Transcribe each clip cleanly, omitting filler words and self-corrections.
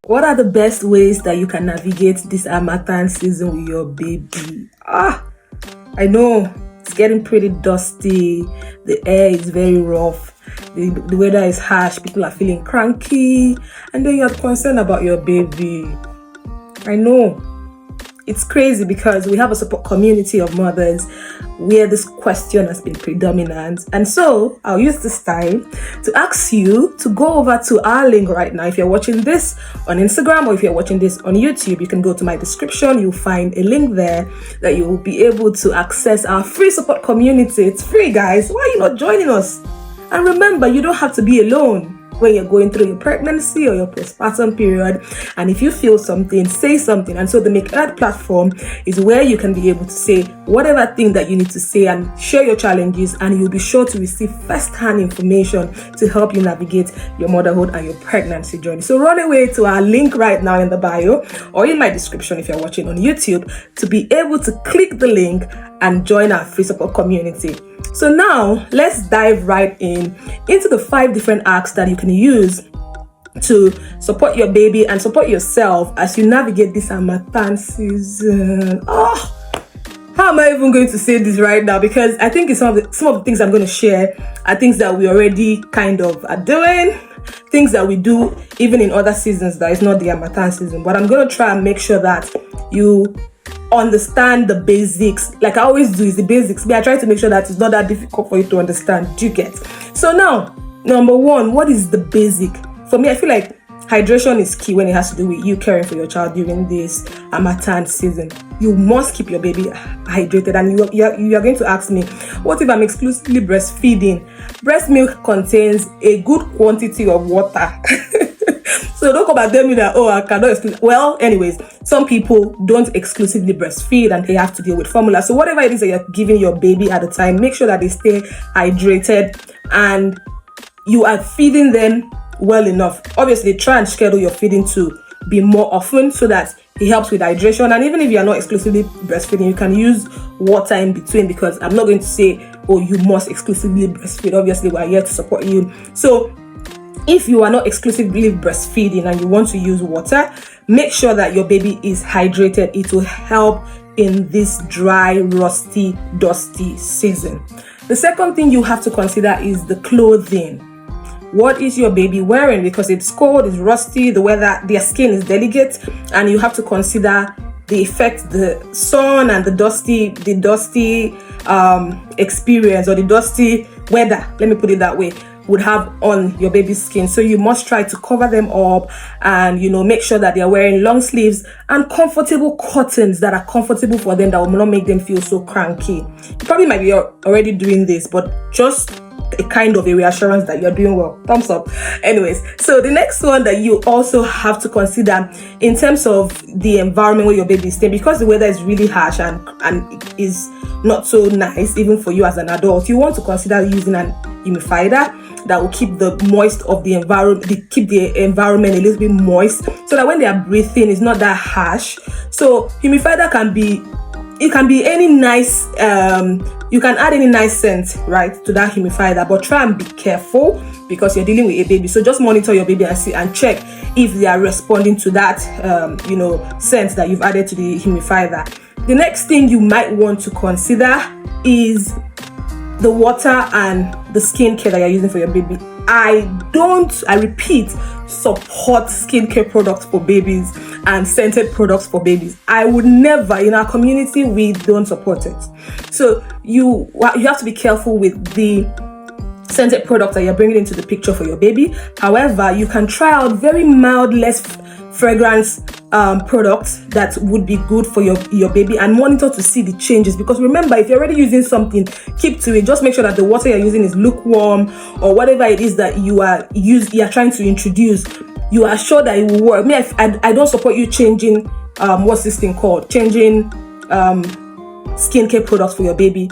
What are the best ways that you can navigate this Harmattan season with your baby? I know it's getting pretty dusty. The air is very rough. The weather is harsh. People are feeling cranky. And then you're concerned about your baby. I know. It's crazy because we have a support community of mothers where this question has been predominant. And so I'll use this time to ask you to go over to our link right now. If you're watching this on Instagram or if you're watching this on YouTube, you can go to my description. You'll find a link there that you will be able to access our free support community. It's free, guys. Why are you not joining us? And remember, you don't have to be alone when you're going through your pregnancy or your postpartum period. And if you feel something, say something. And so the Make Earth platform is where you can be able to say whatever thing that you need to say and share your challenges, and you'll be sure to receive first-hand information to help you navigate your motherhood and your pregnancy journey. So run away to our link right now in the bio or in my description if you're watching on YouTube to be able to click the link and join our free support community. So now let's dive right into the 5 different acts that you can use to support your baby and support yourself as you navigate this Harmattan season. How am I even going to say this right now? Because I think some of the things I'm going to share are things that we already kind of are doing, things that we do even in other seasons that is not the Harmattan season. But I'm going to try and make sure that you understand the basics. Like I always do, is the basics. But I try to make sure that it's not that difficult for you to understand. Do you get? So now, number 1, what is the basic? For me, I feel like hydration is key when it has to do with you caring for your child during this Harmattan season. You must keep your baby hydrated. And you are going to ask me, what if I'm exclusively breastfeeding? Breast milk contains a good quantity of water. So don't come and tell me that, I cannot. Well, anyways, some people don't exclusively breastfeed and they have to deal with formula. So whatever it is that you're giving your baby at the time, make sure that they stay hydrated and you are feeding them well enough. Obviously, try and schedule your feeding to be more often so that it helps with hydration. And even if you're not exclusively breastfeeding, you can use water in between, because I'm not going to say, you must exclusively breastfeed. Obviously, we're here to support you. So if you are not exclusively breastfeeding and you want to use water, make sure that your baby is hydrated. It will help in this dry, rusty, dusty season. The second thing you have to consider is the clothing. What is your baby wearing? Because it's cold, it's rusty, the weather, their skin is delicate, and you have to consider the effect the sun and the dusty experience, or the dusty weather, let me put it that way, would have on your baby's skin. So you must try to cover them up and make sure that they are wearing long sleeves and comfortable cottons that are comfortable for them, that will not make them feel so cranky. You probably might be already doing this, but just a kind of a reassurance that you're doing well. Thumbs up. Anyways, so the next one that you also have to consider in terms of the environment where your baby is staying, because the weather is really harsh and is not so nice even for you as an adult, you want to consider using an humidifier that will keep the moist of the environment, keep the environment a little bit moist, so that when they are breathing, it's not that harsh. So humidifier can be any nice, you can add any nice scent, right, to that humidifier, but try and be careful because you're dealing with a baby. So just monitor your baby and see and check if they are responding to that, scent that you've added to the humidifier. The next thing you might want to consider is the water and the skincare that you're using for your baby. I repeat, support skincare products for babies and scented products for babies. I would never, in our community, we don't support it. So you have to be careful with the scented products that you're bringing into the picture for your baby. However, you can try out very mild, less fragrance products that would be good for your baby, and monitor to see the changes. Because remember, if you're already using something, keep to it. Just make sure that the water you're using is lukewarm, or whatever it is that you are trying to introduce, you are sure that it will work. I don't support you changing what's this thing called, changing skincare products for your baby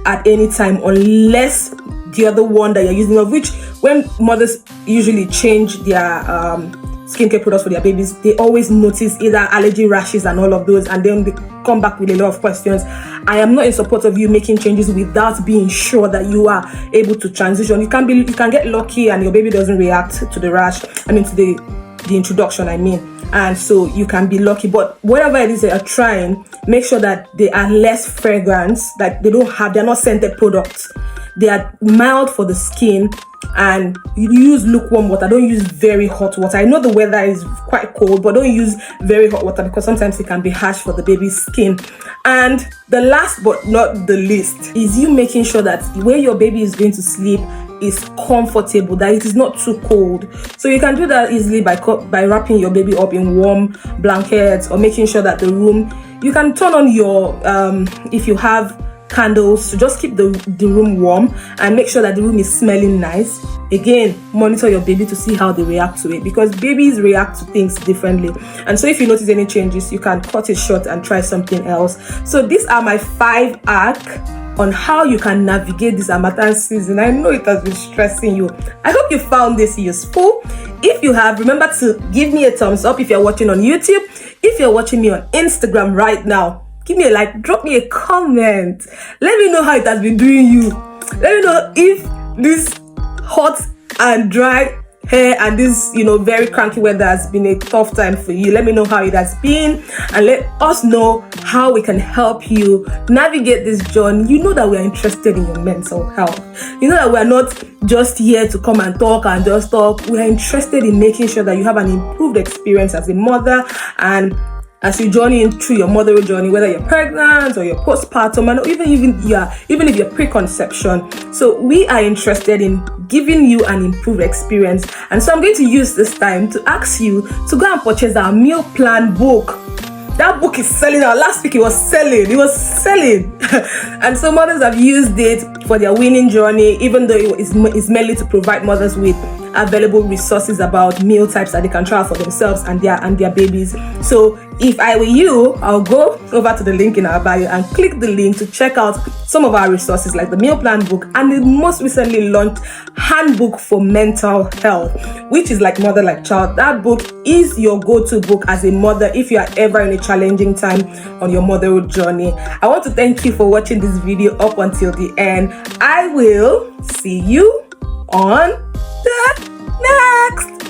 at any time, unless the other one that you're using, of which when mothers usually change their skincare products for their babies, they always notice either allergy rashes and all of those, and then they come back with a lot of questions. I am not in support of you making changes without being sure that you are able to transition. You can get lucky and your baby doesn't react to the rash, to the introduction, and so you can be lucky. But whatever it is that you're trying, make sure that they are less fragrance, that they're not scented products. They are mild for the skin, and you use lukewarm water. Don't use very hot water. I know the weather is quite cold, but don't use very hot water because sometimes it can be harsh for the baby's skin. And the last but not the least is you making sure that where your baby is going to sleep is comfortable, that it is not too cold. So you can do that easily by wrapping your baby up in warm blankets, or making sure that the room, you can turn on your if you have candles to just keep the room warm, and make sure that the room is smelling nice. Again, monitor your baby to see how they react to it, because babies react to things differently. And so if you notice any changes, you can cut it short and try something else. So these are my 5 hacks on how you can navigate this Harmattan season. I know it has been stressing you. I hope you found this useful. If you have, remember to give me a thumbs up if you're watching on YouTube. If you're watching me on Instagram right now, give me a like, drop me a comment. Let me know how it has been doing you. Let me know if this hot and dry hair and this very cranky weather has been a tough time for you. Let me know how it has been, and let us know how we can help you navigate this journey. You know that we are interested in your mental health. You know that we are not just here to come and talk and just talk. We are interested in making sure that you have an improved experience as a mother, and as you journey through your motherhood journey, whether you're pregnant or you're postpartum, and even if you're preconception. So we are interested in giving you an improved experience. And so I'm going to use this time to ask you to go and purchase our meal plan book. That book is selling out. Last week it was selling. And so mothers have used it for their winning journey, even though it's mainly to provide mothers with available resources about meal types that they can try for themselves and their babies. So if I were you, I'll go over to the link in our bio and click the link to check out some of our resources, like the meal plan book and the most recently launched handbook for mental health, which is like Mother Like Child. That book is your go-to book as a mother if you are ever in a challenging time on your motherhood journey. I want to thank you for watching this video up until the end. I will see you on the next